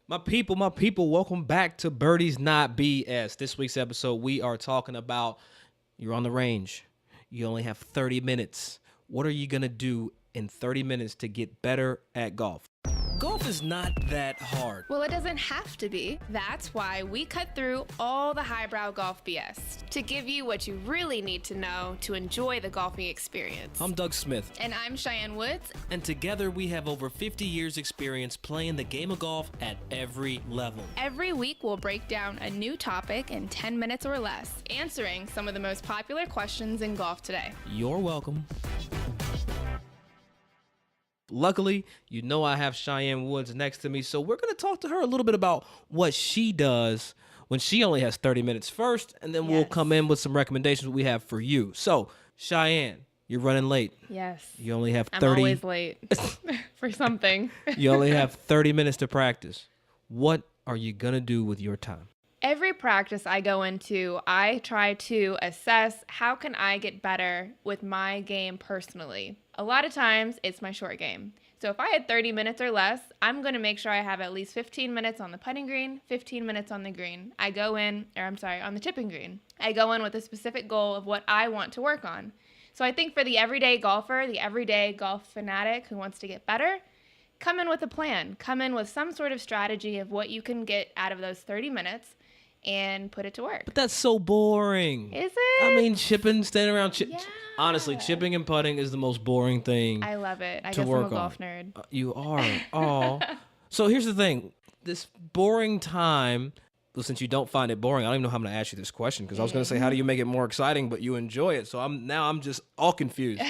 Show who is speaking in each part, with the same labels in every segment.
Speaker 1: My people, welcome back to Birdies Not BS. This week's episode, we are talking about you're on the range. You only have 30 minutes. What are you going to do in 30 minutes to get better at golf? Golf is not that hard.
Speaker 2: Well, it doesn't have to be. That's why we cut through all the highbrow golf BS to give you what you really need to know to enjoy the golfing experience.
Speaker 1: I'm Doug Smith.
Speaker 2: And I'm Cheyenne Woods.
Speaker 1: And together we have over 50 years experience playing the game of golf at every level.
Speaker 2: Every week we'll break down a new topic in 10 minutes or less, answering some of the most popular questions in golf today.
Speaker 1: You're welcome. Luckily, you know I have Cheyenne Woods next to me, so we're going to talk to her a little bit about what she does when she only has 30 minutes first, and then we'll come in with some recommendations we have for you. So, Cheyenne, you're running late.
Speaker 2: Yes.
Speaker 1: You only have 30.
Speaker 2: I'm always late for something.
Speaker 1: You only have 30 minutes to practice. What are you going to do with your time?
Speaker 2: Every practice I go into, I try to assess how can I get better with my game personally. A lot of times, it's my short game. So if I had 30 minutes or less, I'm going to make sure I have at least 15 minutes on the putting green, 15 minutes on the green. On the chipping green. I go in with a specific goal of what I want to work on. So I think for the everyday golfer, the everyday golf fanatic who wants to get better, come in with a plan. Come in with some sort of strategy of what you can get out of those 30 minutes. And put it to work.
Speaker 1: But that's so boring.
Speaker 2: Is it?
Speaker 1: I mean, standing around.
Speaker 2: Yeah.
Speaker 1: Honestly, chipping and putting is the most boring thing.
Speaker 2: I love it. I
Speaker 1: guess
Speaker 2: I'm a golf nerd.
Speaker 1: You are. Oh. So here's the thing. This boring time, well, since you don't find it boring, I don't even know how I'm going to ask you this question because I was going to say, how do you make it more exciting, but you enjoy it? So I'm just all confused.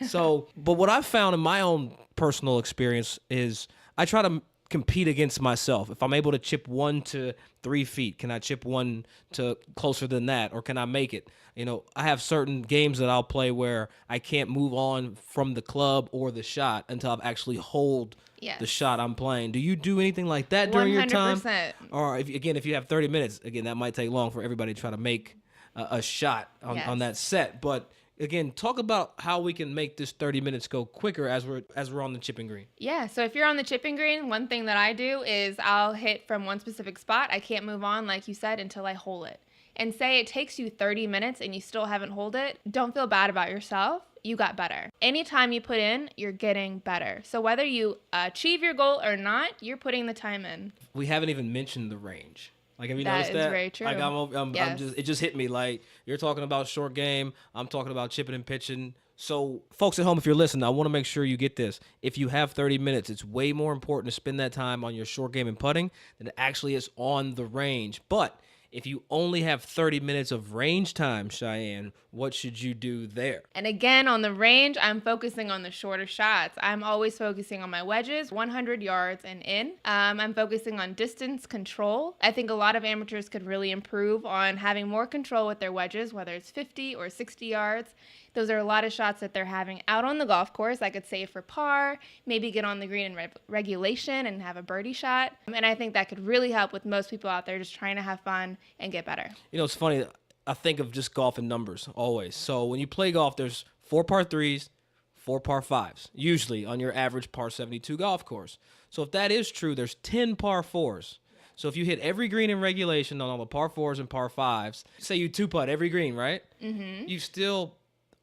Speaker 1: But what I've found in my own personal experience is I try to compete against myself. If I'm able to chip 1 to 3 feet, can I chip 1 to closer than that, or can I make it? You know, I have certain games that I'll play where I can't move on from the club or the shot until I've actually hold the shot I'm playing. Do you do anything like that during your time?
Speaker 2: 100%.
Speaker 1: Or if you have 30 minutes, again, that might take long for everybody to try to make a shot on that set. But again, talk about how we can make this 30 minutes go quicker as we're on the chipping green.
Speaker 2: Yeah, so if you're on the chipping green, one thing that I do is I'll hit from one specific spot. I can't move on, like you said, until I hole it. And say it takes you 30 minutes and you still haven't holed it, don't feel bad about yourself. You got better. Anytime you put in, you're getting better. So whether you achieve your goal or not, you're putting the time in.
Speaker 1: We haven't even mentioned the range. Like, have you noticed that?
Speaker 2: That is very true.
Speaker 1: Like, it just hit me. Like, you're talking about short game. I'm talking about chipping and pitching. So, folks at home, if you're listening, I want to make sure you get this. If you have 30 minutes, it's way more important to spend that time on your short game and putting than it actually is on the range. But if you only have 30 minutes of range time, Cheyenne, what should you do there?
Speaker 2: And again, on the range, I'm focusing on the shorter shots. I'm always focusing on my wedges, 100 yards and in. I'm focusing on distance control. I think a lot of amateurs could really improve on having more control with their wedges, whether it's 50 or 60 yards. Those are a lot of shots that they're having out on the golf course. I could save for par, maybe get on the green in regulation and have a birdie shot. And I think that could really help with most people out there just trying to have fun and get better.
Speaker 1: You know, it's funny. I think of just golf in numbers always. So when you play golf, there's 4 par 3s, 4 par 5s, usually on your average par 72 golf course. So if that is true, there's 10 par 4s. So if you hit every green in regulation on all the par 4s and par 5s, say you 2-putt every green, right? Mm-hmm. You still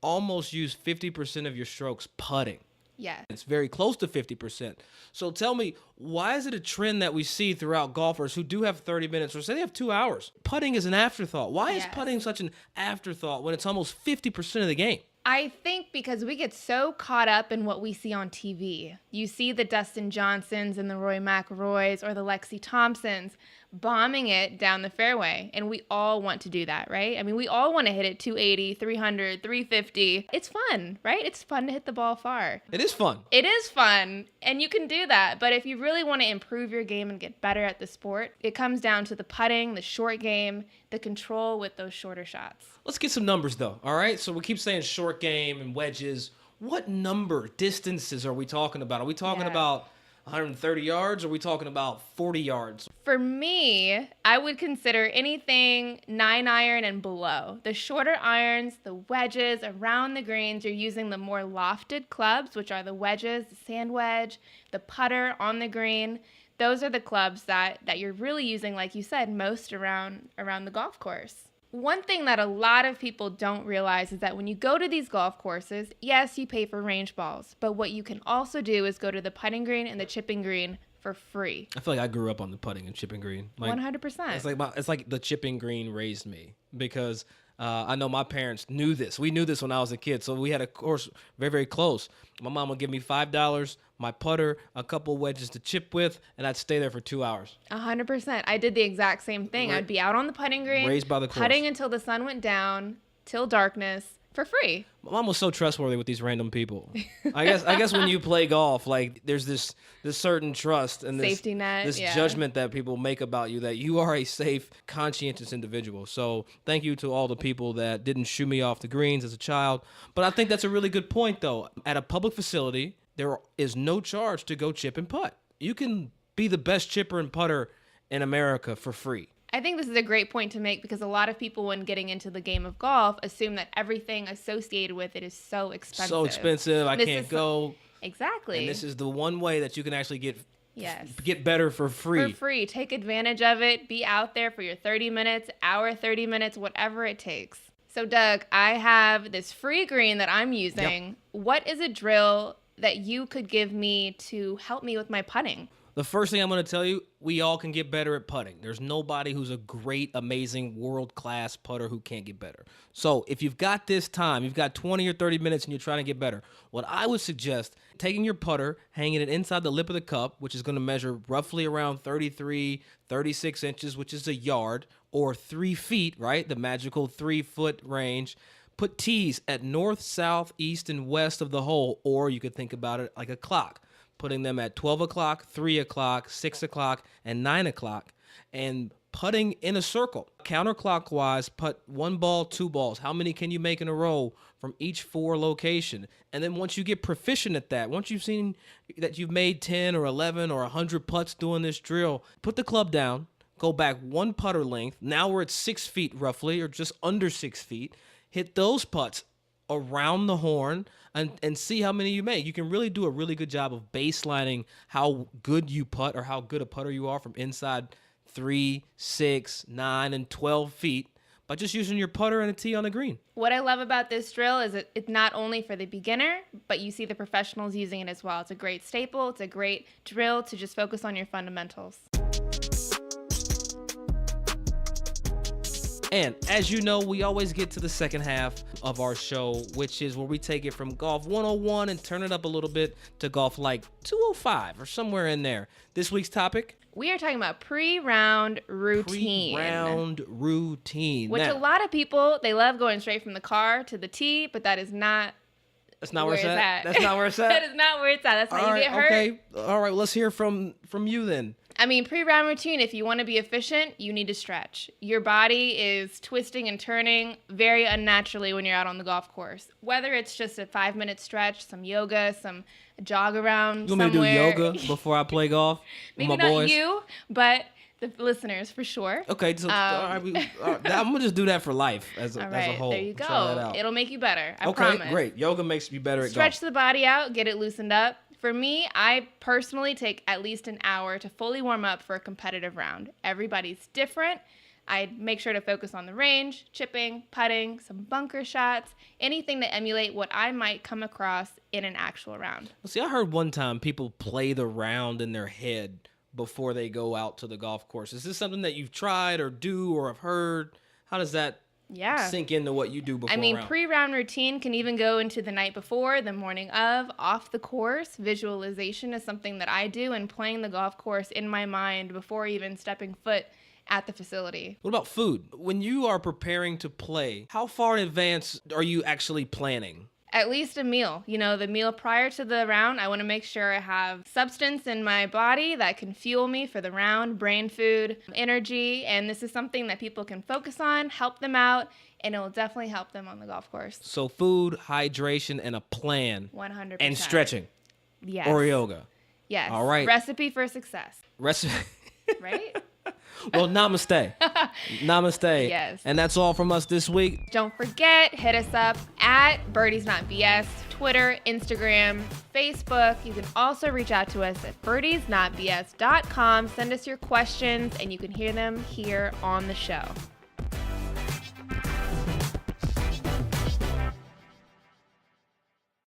Speaker 1: almost use 50% of your strokes putting.
Speaker 2: Yeah.
Speaker 1: It's very close to 50%. So tell me, why is it a trend that we see throughout golfers who do have 30 minutes or say they have 2 hours? Putting is an afterthought. Why is putting such an afterthought when it's almost 50% of the game?
Speaker 2: I think because we get so caught up in what we see on TV. You see the Dustin Johnsons and the Roy McIlroys or the Lexi Thompsons bombing it down the fairway. And we all want to do that, right? I mean, we all want to hit it 280, 300, 350. It's fun, right? It's fun to hit the ball far.
Speaker 1: It is fun.
Speaker 2: It is fun, and you can do that. But if you really want to improve your game and get better at the sport, it comes down to the putting, the short game, the control with those shorter shots.
Speaker 1: Let's get some numbers, though, all right? So we keep saying short game and wedges. What distances are we talking about? Are we talking about 130 yards, or are we talking about 40 yards?
Speaker 2: For me, I would consider anything 9-iron and below. The shorter irons, the wedges around the greens, you're using the more lofted clubs, which are the wedges, the sand wedge, the putter on the green. those are the clubs that you're really using, like you said, most around the golf course. One thing that a lot of people don't realize is that when you go to these golf courses, yes, you pay for range balls, but what you can also do is go to the putting green and the chipping green for free.
Speaker 1: I feel like I grew up on the putting and chipping green. Like,
Speaker 2: 100%.
Speaker 1: It's like the chipping green raised me, because I know my parents knew this. We knew this when I was a kid, so we had a course very, very close. My mom would give me $5, my putter, a couple wedges to chip with, and I'd stay there for 2 hours.
Speaker 2: 100%. I did the exact same thing. I'd be out on the putting green,
Speaker 1: raised by the course,
Speaker 2: putting until the sun went down, till darkness, for free.
Speaker 1: My mom was so trustworthy with these random people. I guess when you play golf, like, there's this certain trust and this
Speaker 2: safety net,
Speaker 1: this judgment that people make about you, that you are a safe, conscientious individual. So thank you to all the people that didn't shoo me off the greens as a child. But I think that's a really good point, though. At a public facility, there is no charge to go chip and putt. You can be the best chipper and putter in America for free.
Speaker 2: I think this is a great point to make, because a lot of people, when getting into the game of golf, assume that everything associated with it is so expensive.
Speaker 1: So expensive, I can't go.
Speaker 2: Exactly.
Speaker 1: And this is the one way that you can actually get
Speaker 2: Yes.
Speaker 1: Get better for free.
Speaker 2: For free. Take advantage of it. Be out there for your 30 minutes, hour, 30 minutes, whatever it takes. So, Doug, I have this free green that I'm using. Yep. What is a drill that you could give me to help me with my putting?
Speaker 1: The first thing I'm going to tell you, we all can get better at putting. There's nobody who's a great, amazing, world-class putter who can't get better. So if you've got this time, you've got 20 or 30 minutes and you're trying to get better, what I would suggest, taking your putter, hanging it inside the lip of the cup, which is going to measure roughly around 33, 36 inches, which is a yard, or 3 feet, right? The magical 3-foot range. Put tees at north, south, east, and west of the hole, or you could think about it like a clock, putting them at 12 o'clock, 3 o'clock, 6 o'clock, and 9 o'clock, and putting in a circle. Counterclockwise, putt 1 ball, 2 balls. How many can you make in a row from each 4 location? And then once you get proficient at that, once you've seen that you've made 10 or 11 or 100 putts doing this drill, put the club down, go back 1 putter length. Now we're at 6 feet roughly, or just under 6 feet. Hit those putts around the horn and see how many you make. You can really do a really good job of baselining how good you putt, or how good a putter you are from inside 3, 6, 9, and 12 feet by just using your putter and a tee on the green.
Speaker 2: What I love about this drill is it's not only for the beginner, but you see the professionals using it as well. It's a great staple. It's a great drill to just focus on your fundamentals.
Speaker 1: And as you know, we always get to the second half of our show, which is where we take it from Golf 101 and turn it up a little bit to Golf like 205 or somewhere in there. This week's topic?
Speaker 2: We are talking about pre-round routine.
Speaker 1: Pre-round routine.
Speaker 2: Which
Speaker 1: now,
Speaker 2: a lot of people, they love going straight from the car to the tee, but that is not
Speaker 1: That's not where it's at? That's not where it's at?
Speaker 2: That is not where it's at. That's how you get hurt.
Speaker 1: Okay. All right, well, let's hear from you then.
Speaker 2: I mean, pre-round routine, if you want to be efficient, you need to stretch. Your body is twisting and turning very unnaturally when you're out on the golf course. Whether it's just a 5-minute stretch, some yoga, some jog around somewhere.
Speaker 1: You want me to do yoga before I play golf?
Speaker 2: Maybe
Speaker 1: with my
Speaker 2: not
Speaker 1: boys?
Speaker 2: you, but the listeners for sure.
Speaker 1: Okay, so all right, I'm going to just do that for life as a whole.
Speaker 2: There you
Speaker 1: Try that
Speaker 2: go.
Speaker 1: out.
Speaker 2: It'll make you better. I promise.
Speaker 1: Okay, great. Yoga makes me better at golf.
Speaker 2: Stretch the body out, get it loosened up. For me, I personally take at least an hour to fully warm up for a competitive round. Everybody's different. I make sure to focus on the range, chipping, putting, some bunker shots, anything to emulate what I might come across in an actual round.
Speaker 1: Well, see, I heard one time people play the round in their head before they go out to the golf course. Is this something that you've tried or do or have heard? How does that sink into what you do before a round?
Speaker 2: Pre-round routine can even go into the night before, the morning of, off the course. Visualization is something that I do, and playing the golf course in my mind before even stepping foot at the facility.
Speaker 1: What about food? When you are preparing to play, how far in advance are you actually planning?
Speaker 2: At least a meal. You know, the meal prior to the round, I want to make sure I have substance in my body that can fuel me for the round, brain food, energy, and this is something that people can focus on, help them out, and it will definitely help them on the golf course.
Speaker 1: So food, hydration, and a plan.
Speaker 2: 100%.
Speaker 1: And stretching.
Speaker 2: Yes.
Speaker 1: Or yoga.
Speaker 2: Yes.
Speaker 1: All right.
Speaker 2: Recipe for success.
Speaker 1: Recipe.
Speaker 2: Right?
Speaker 1: Well, namaste. Namaste.
Speaker 2: Yes.
Speaker 1: And that's all from us this week.
Speaker 2: Don't forget, hit us up at Birdies Not BS, Twitter, Instagram, Facebook. You can also reach out to us at birdiesnotbs.com. Send us your questions, and you can hear them here on the show.